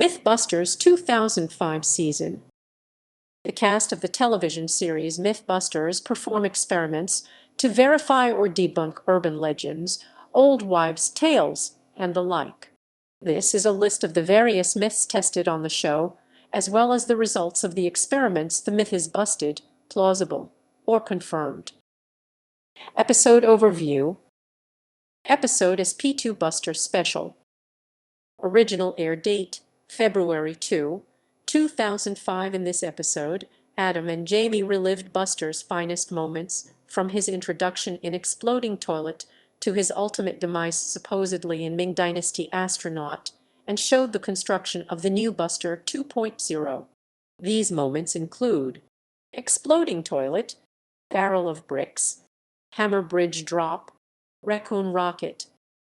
MythBusters 2005 season. The cast of the television series MythBusters perform experiments to verify or debunk urban legends, old wives' tales, and the like. This is a list of the various myths tested on the show, as well as the results of the experiments. The myth is busted, plausible, or confirmed. Episode overview. Episode is P2 Buster Special. Original air date, February 2, 2005. In this episode, Adam and Jamie relived Buster's finest moments, from his introduction in Exploding Toilet to his ultimate demise supposedly in Ming Dynasty Astronaut, and showed the construction of the new Buster 2.0. These moments include Exploding Toilet, Barrel of Bricks, Hammer Bridge Drop, Raccoon Rocket,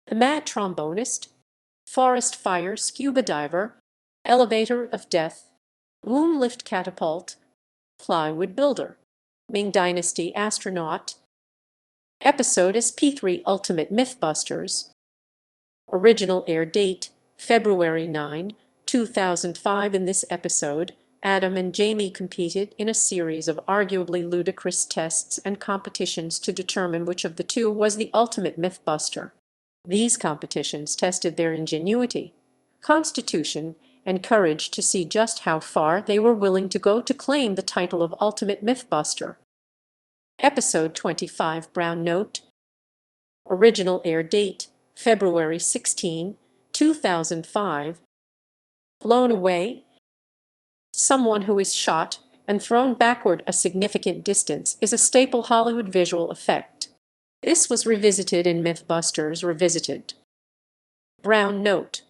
The Mad Trombonist, Forest Fire Scuba Diver, Elevator of Death, Moon Lift Catapult, Plywood Builder, Ming Dynasty Astronaut. Episode is P3 Ultimate Mythbusters. Original air date, February 9, 2005. In this episode, Adam and Jamie competed in a series of arguably ludicrous tests and competitions to determine which of the two was the ultimate Mythbuster. These competitions tested their ingenuity, constitution, and courage to see just how far they were willing to go to claim the title of Ultimate Mythbuster. Episode 25 Brown Note. Original air date, February 16, 2005. Blown away. Someone who is shot and thrown backward a significant distance is a staple Hollywood visual effect. This was revisited in MythBusters Revisited. Brown Note.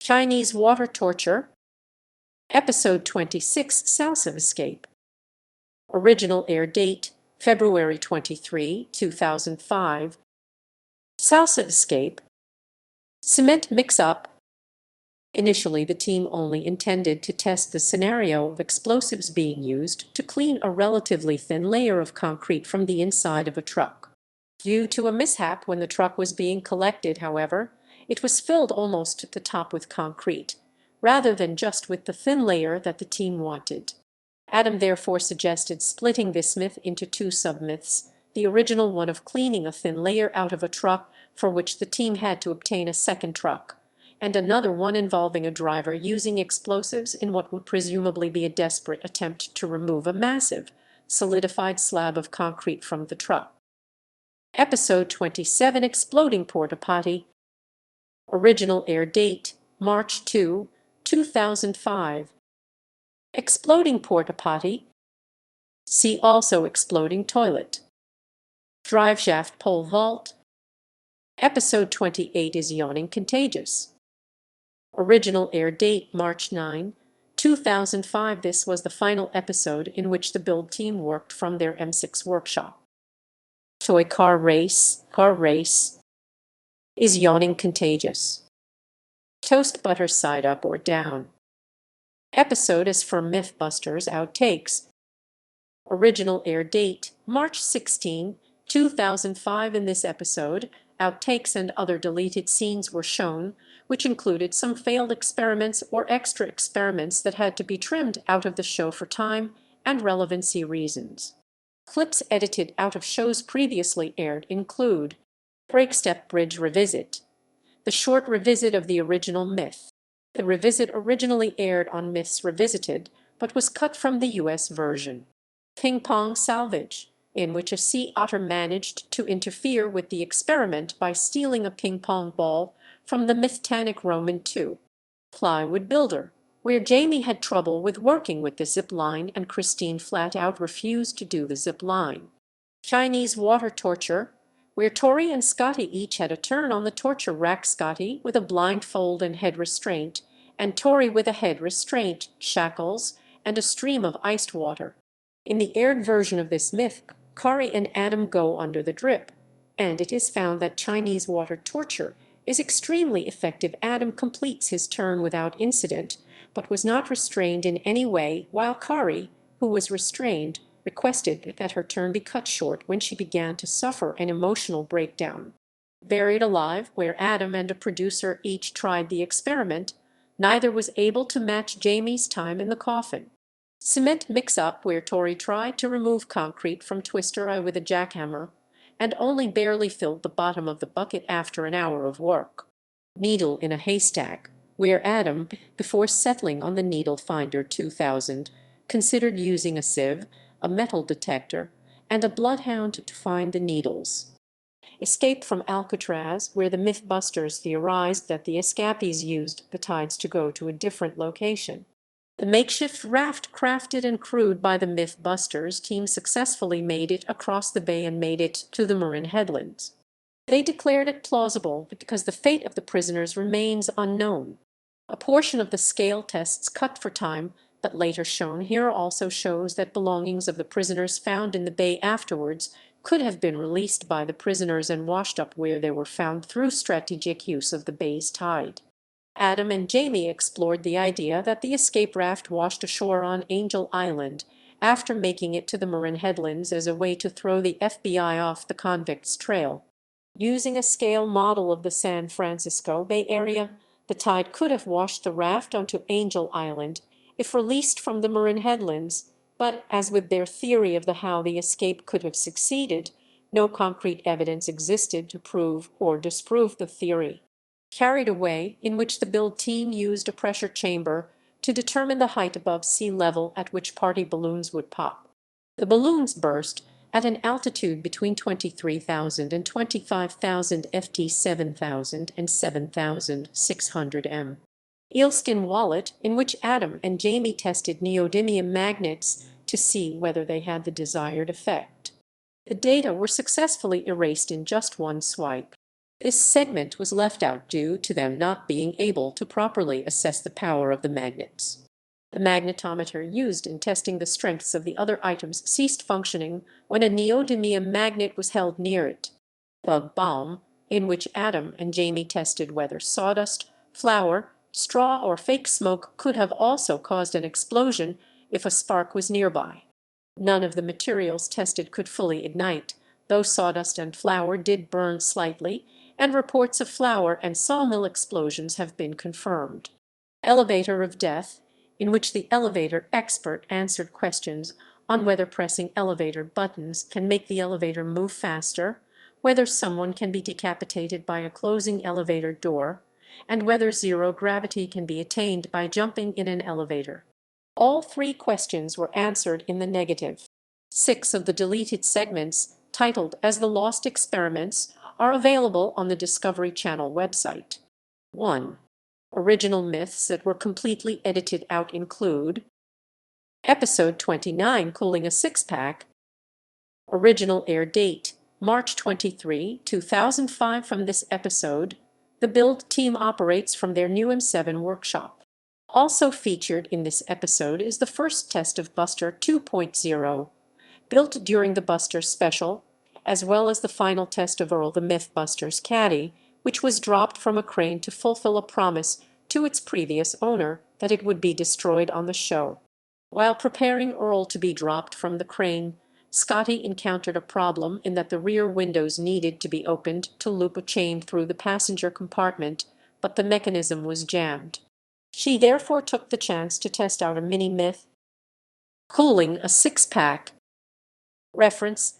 Chinese water torture. Episode 26 Salsa Escape. Original air date, February 23, 2005. Salsa Escape. Cement mix-up. Initially, the team only intended to test the scenario of explosives being used to clean a relatively thin layer of concrete from the inside of a truck. Due to a mishap when the truck was being collected, however, it was filled almost to the top with concrete, rather than just with the thin layer that the team wanted. Adam therefore suggested splitting this myth into two submyths, the original one of cleaning a thin layer out of a truck for which the team had to obtain a second truck, and another one involving a driver using explosives in what would presumably be a desperate attempt to remove a massive, solidified slab of concrete from the truck. Episode 27 Exploding Porta Potty. Original air date, March 2, 2005. Exploding Porta Potty. See also Exploding Toilet. Driveshaft Pole Vault. Episode 28 is Yawning Contagious. Original air date, March 9, 2005. This was the final episode in which the build team worked from their M6 workshop. Toy Car Race is Yawning Contagious. Toast Butter Side Up or Down. Episode is from MythBusters Outtakes. Original air date, March 16, 2005. In this episode, outtakes and other deleted scenes were shown, which included some failed experiments or extra experiments that had to be trimmed out of the show for time and relevancy reasons. Clips edited out of shows previously aired include Breakstep Bridge Revisit, the short revisit of the original myth. The revisit originally aired on Myths Revisited, but was cut from the US version. Ping Pong Salvage, in which a sea otter managed to interfere with the experiment by stealing a ping pong ball from the Mythtanic Roman II. Plywood Builder, where Jamie had trouble with working with the zip line and Christine flat out refused to do the zip line. Chinese Water Torture, where Tori and Scotty each had a turn on the torture rack, Scotty with a blindfold and head restraint, and Tori with a head restraint, shackles, and a stream of iced water. In the aired version of this myth, Kari and Adam go under the drip, and it is found that Chinese water torture is extremely effective. Adam completes his turn without incident, but was not restrained in any way, while Kari, who was restrained, requested that her turn be cut short when she began to suffer an emotional breakdown. Buried Alive, where Adam and a producer each tried the experiment, Neither was able to match Jamie's time in the coffin. Cement mix-up where Tori tried to remove concrete from Twister Eye with a jackhammer and only barely filled the bottom of the bucket after an hour of work. Needle in a haystack, where Adam, before settling on the Needle Finder 2000, considered using a sieve, a metal detector, and a bloodhound to find the needles. Escape from Alcatraz, where the MythBusters theorized that the escapees used the tides to go to a different location. The makeshift raft crafted and crewed by the MythBusters team successfully made it across the bay and made it to the Marin headlands. They declared it plausible because the fate of the prisoners remains unknown. A portion of the scale tests cut for time, but later shown here also shows that belongings of the prisoners found in the bay afterwards could have been released by the prisoners and washed up where they were found through strategic use of the bay's tide. Adam and Jamie explored the idea that the escape raft washed ashore on Angel Island after making it to the Marin headlands as a way to throw the FBI off the convicts' trail. Using a scale model of the San Francisco Bay Area, the tide could have washed the raft onto Angel Island if released from the Marin headlands, but as with their theory of how the escape could have succeeded, no concrete evidence existed to prove or disprove the theory. Carried away, in which the build team used a pressure chamber to determine the height above sea level at which party balloons would pop. The balloons burst at an altitude between 23,000 and 25,000 ft, 7,000 and 7,600 m. Eelskin wallet, in which Adam and Jamie tested neodymium magnets to see whether they had the desired effect. The data were successfully erased in just one swipe. This segment was left out due to them not being able to properly assess the power of the magnets. The magnetometer used in testing the strengths of the other items ceased functioning when a neodymium magnet was held near it. Bug bomb, in which Adam and Jamie tested whether sawdust, flour, straw, or fake smoke could have also caused an explosion if a spark was nearby. None of the materials tested could fully ignite, though sawdust and flour did burn slightly, and reports of flour and sawmill explosions have been confirmed. Elevator of death, in which the elevator expert answered questions on whether pressing elevator buttons can make the elevator move faster, whether someone can be decapitated by a closing elevator door, and whether zero gravity can be attained by jumping in an elevator. All three questions were answered in the negative. 6 of the deleted segments, titled as The Lost Experiments, are available on the Discovery Channel website. 1. Original myths that were completely edited out include Episode 29, Cooling a Six-Pack. Original air date, March 23, 2005. From this episode, the build team operates from their new M7 workshop. Also featured in this episode is the first test of Buster 2.0, built during the Buster special, as well as the final test of Earl the MythBusters caddy, which was dropped from a crane to fulfill a promise to its previous owner that it would be destroyed on the show. While preparing Earl to be dropped from the crane, Scotty encountered a problem in that the rear windows needed to be opened to loop a chain through the passenger compartment, but the mechanism was jammed. She therefore took the chance to test out a mini-myth. Cooling a six-pack. Reference: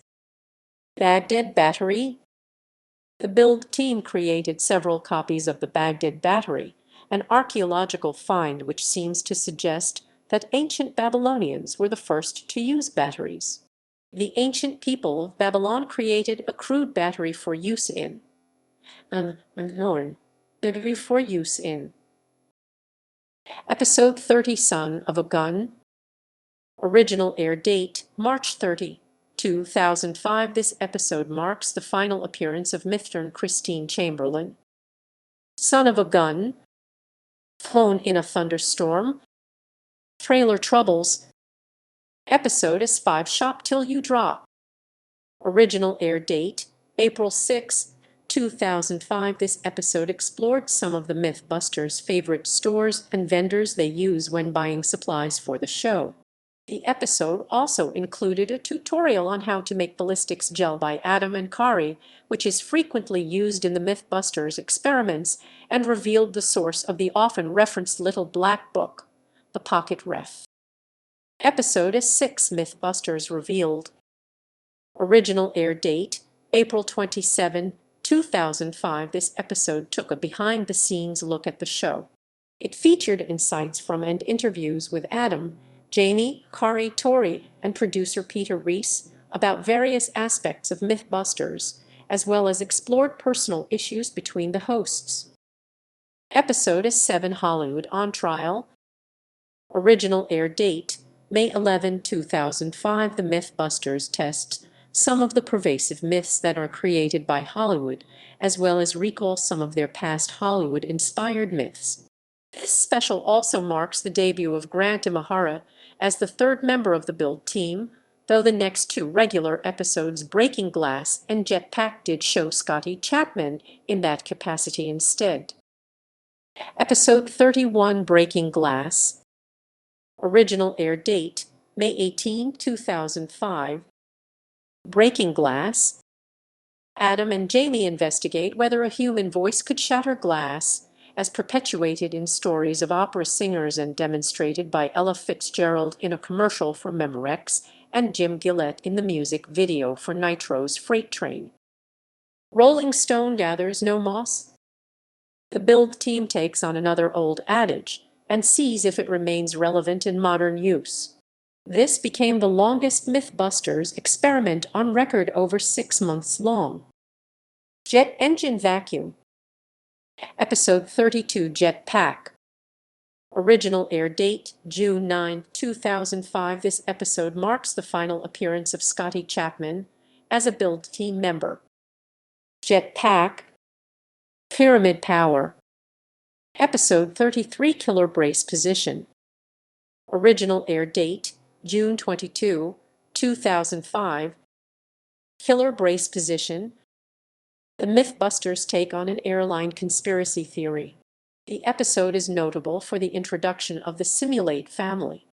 Baghdad Battery. The build team created several copies of the Baghdad Battery, an archaeological find which seems to suggest that ancient Babylonians were the first to use batteries. The ancient people of Babylon created a crude battery for use in Episode 30, Son of a Gun. Original air date, March 30, 2005. This episode marks the final appearance of Mithran Christine Chamberlain. Son of a Gun. Flown in a Thunderstorm. Trailer Troubles. Episode is 5, Shop Till You Drop. Original air date, April 6, 2005. This episode explored some of the MythBusters' favorite stores and vendors they use when buying supplies for the show. The episode also included a tutorial on how to make ballistics gel by Adam and Kari, which is frequently used in the MythBusters experiments, and revealed the source of the often referenced little black book, the Pocket Ref. Episode 6 MythBusters Revealed. Original air date, April 27, 2005. This episode took a behind-the-scenes look at the show. It featured insights from and interviews with Adam, Jamie, Kari, Tori, and producer Peter Reese about various aspects of MythBusters, as well as explored personal issues between the hosts. Episode 7 Hollywood on Trial. Original air date, May 11, 2005. The MythBusters tests some of the pervasive myths that are created by Hollywood, as well as recall some of their past Hollywood-inspired myths. This special also marks the debut of Grant Imahara as the third member of the build team, though the next two regular episodes, Breaking Glass and Jetpack, did show Scotty Chapman in that capacity instead. Episode 31 Breaking Glass. Original air date, May 18, 2005. Breaking Glass. Adam and Jamie investigate whether a human voice could shatter glass, as perpetuated in stories of opera singers and demonstrated by Ella Fitzgerald in a commercial for Memorex and Jim Gillette in the music video for Nitro's Freight Train. Rolling Stone gathers no moss. The build team takes on another old adage and sees if it remains relevant in modern use. This became the longest MythBusters experiment on record, over 6 months long. Jet engine vacuum. Episode 32 Jetpack. Original air date, June 9, 2005. This episode marks the final appearance of Scotty Chapman as a build team member. Jetpack. Pyramid Power. Episode 33 Killer Brace Position. Original air date, June 22, 2005. Killer Brace Position. The MythBusters take on an airline conspiracy theory. The episode is notable for the introduction of the Simulate family.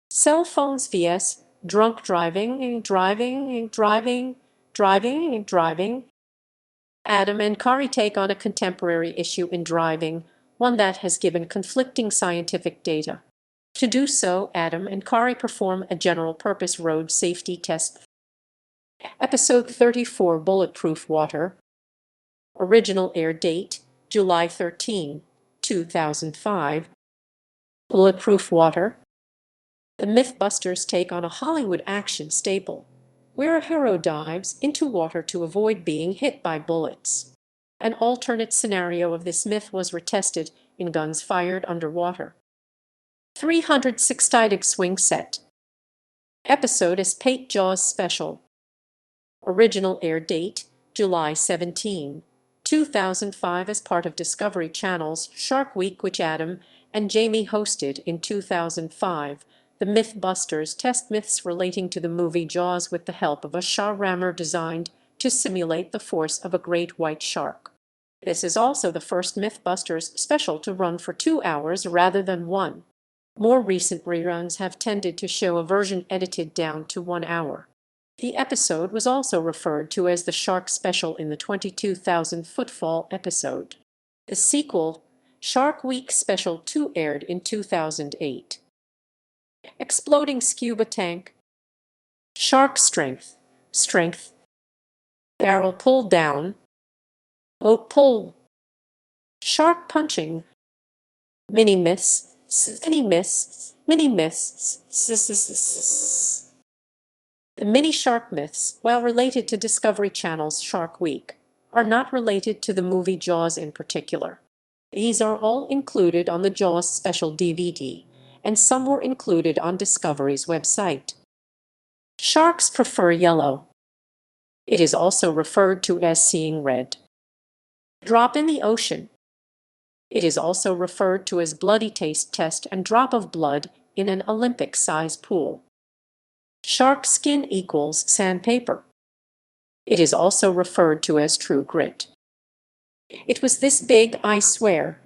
Cell phones vs. drunk driving. Adam and Kari take on a contemporary issue in driving, one that has given conflicting scientific data. To do so, Adam and Kari perform a general-purpose road safety test. Episode 34 Bulletproof Water. Original air date, July 13, 2005. Bulletproof Water. The MythBusters take on a Hollywood action staple, where a hero dives into water to avoid being hit by bullets. An alternate scenario of this myth was retested in Guns Fired Underwater. 360 swing set. Episode is Pate Jaws Special. Original air date, July 17, 2005, as part of Discovery Channel's Shark Week, which Adam and Jamie hosted in 2005. The MythBusters test myths relating to the movie Jaws with the help of a Shah rammer designed to simulate the force of a great white shark. This is also the first MythBusters special to run for 2 hours rather than 1. More recent reruns have tended to show a version edited down to 1 hour. The episode was also referred to as the Shark Special in the 22,000 Footfall episode. The sequel, Shark Week Special 2, aired in 2008. Exploding Scuba Tank. Shark Strength. Barrel Pull Down. Boat Pull. Shark Punching. Mini Myths. The mini shark myths, while related to Discovery Channel's Shark Week, are not related to the movie Jaws in particular. These are all included on the Jaws special DVD, and some were included on Discovery's website. Sharks prefer yellow. It is also referred to as seeing red. Drop in the ocean. It is also referred to as bloody taste test and drop of blood in an Olympic-sized pool. Shark skin equals sandpaper. It is also referred to as true grit. It was this big, I swear.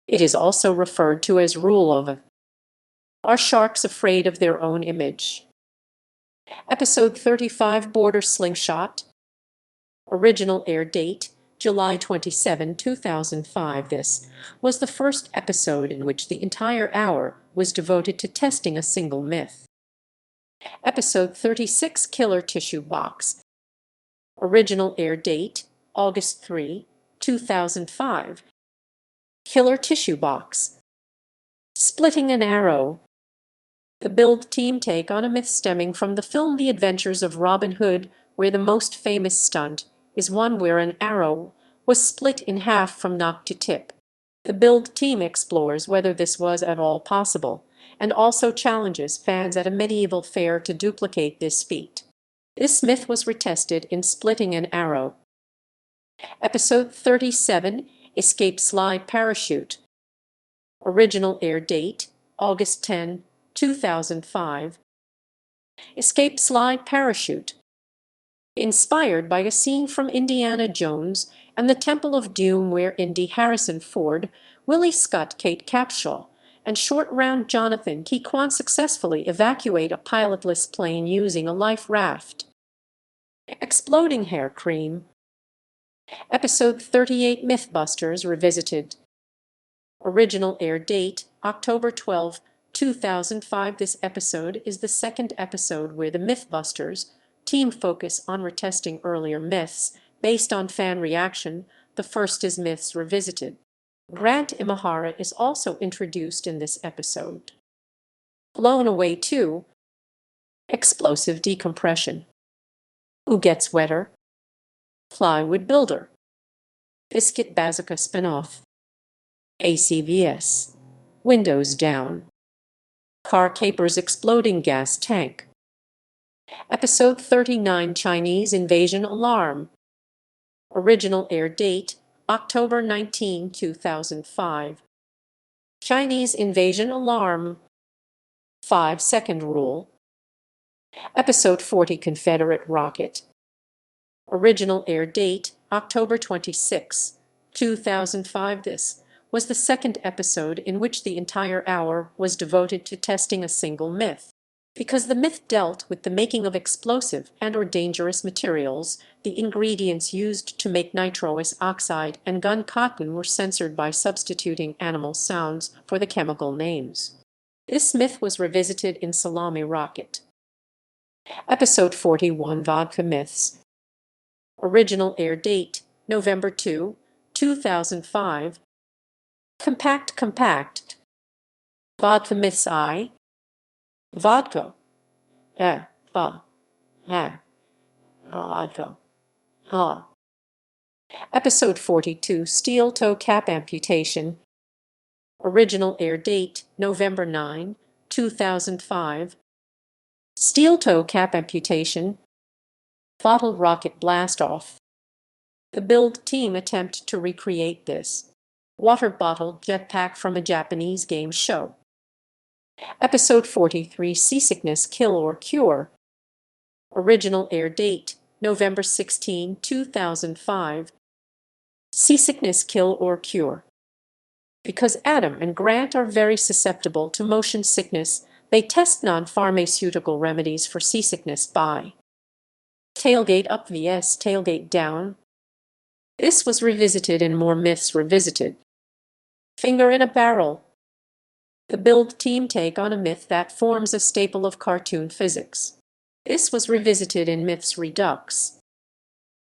It is also referred to as rule of Are sharks afraid of their own image? Episode 35, Border Slingshot. Original air date, July 27, 2005. This was the first episode in which the entire hour was devoted to testing a single myth. Episode 36, Killer Tissue Box. Original air date, August 3, 2005. Killer Tissue Box. Splitting an Arrow. The Build team take on a myth stemming from the film The Adventures of Robin Hood, where the most famous stunt is one where an arrow was split in half from knock to tip. The Build team explores whether this was at all possible, and also challenges fans at a medieval fair to duplicate this feat. This myth was retested in Splitting an Arrow. Episode 37, Escape Slide Parachute. Original air date, August 10, 2005. Escape Slide Parachute. Inspired by a scene from Indiana Jones and the Temple of Doom, where Indy Harrison Ford, Willie Scott, Kate Capshaw, and Short Round Jonathan Keyquan successfully evacuate a pilotless plane using a life raft. Exploding Hair Cream. Episode 38, MythBusters Revisited. Original air date, October 12, 2005. This episode is the second episode where the MythBusters team focus on retesting earlier myths based on fan reaction. The first is Myths Revisited. Grant Imahara is also introduced in this episode. Blown Away 2. Explosive Decompression. Who Gets Wetter? Plywood Builder. Biscuit Bazooka Spinoff. ACVS. Windows Down. Car Capers Exploding Gas Tank. Episode 39, Chinese Invasion Alarm. Original air date, October 19, 2005. Chinese Invasion Alarm. 5-second Rule. Episode 40, Confederate Rocket. Original air date, October 26, 2005. This was the second episode in which the entire hour was devoted to testing a single myth. Because the myth dealt with the making of explosive and/or dangerous materials, the ingredients used to make nitrous oxide and gun cotton were censored by substituting animal sounds for the chemical names. This myth was revisited in Salami Rocket. Episode 41, Vodka Myths. Original air date, November 2, 2005. Compact. Vodka Myths I. Vodka. Vodka. Episode 42, Steel Toe Cap Amputation. Original air date, November 9, 2005. Steel Toe Cap Amputation. Bottle Rocket Blast-Off. The Build team attempt to recreate this water bottle jetpack from a Japanese game show. Episode 43, Seasickness Kill or Cure. Original air date, November 16, 2005. Seasickness Kill or Cure. Because Adam and Grant are very susceptible to motion sickness, they test non-pharmaceutical remedies for seasickness by Tailgate Up vs. Tailgate Down. This was revisited in More Myths Revisited. Finger in a Barrel. The Build team take on a myth that forms a staple of cartoon physics. This was revisited in Myths Redux.